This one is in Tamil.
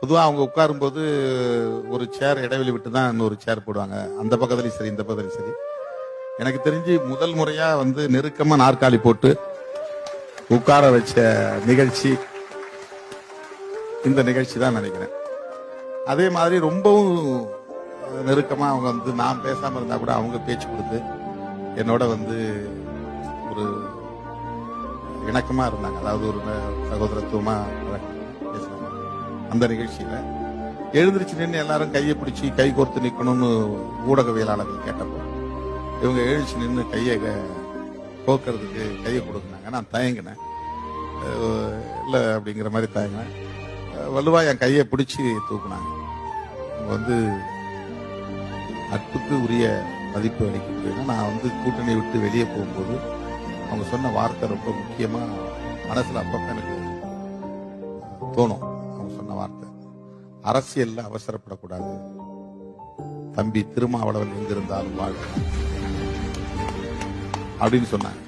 பொதுவா அவங்க உட்காரும்போது ஒரு சேர் இடைவெளி விட்டு தான் இன்னொரு சேர் போடுவாங்க. அந்த பக்கத்துலயும் சரி, இந்த பக்கத்துலயும் சரி. எனக்கு தெரிஞ்சு முதல் முறையா வந்து நெருக்கமா நாற்காலி போட்டு உட்கார வச்ச நிகழ்ச்சி இந்த நிகழ்ச்சி தான் நினைக்கிறேன். அதே மாதிரி ரொம்பவும் நெருக்கமா அவங்க வந்து நான் பேசாம இருந்தா கூட அவங்க பேச்சு கொடுத்து என்னோட வந்து ஒரு இணக்கமா இருந்தாங்க. அதாவது ஒரு சகோதரத்துவமா பேசினாங்க. அந்த நிகழ்ச்சியில எழுந்திருச்சு நின்று எல்லாரும் கையை பிடிச்சி கை கோர்த்து நிக்கணும்னு ஊடகவியலாளர்கள் கேட்டப்போ இவங்க எழுச்சி நின்று கையை கோக்கிறதுக்கு கையை கொடுக்குனாங்க. நான் தயங்கினேன், இல்லை அப்படிங்கிற மாதிரி தயங்கினேன். வலுவா என் கையை பிடிச்சி தூக்குனாங்க. அவங்க வந்து நட்புக்கு உரிய மதிப்பு அளிக்க முடியும். நான் வந்து கூட்டணி விட்டு வெளியே போகும்போது அவங்க சொன்ன வார்த்தை ரொம்ப முக்கியமா மனசுல அப்பப்ப எனக்கு தோணும். அவங்க சொன்ன வார்த்தை, அரசியல்ல அவசரப்படக்கூடாது தம்பி, திருமாவளவன் எங்கிருந்தாலும் வாழ் அப்படின்னு சொன்னாங்க.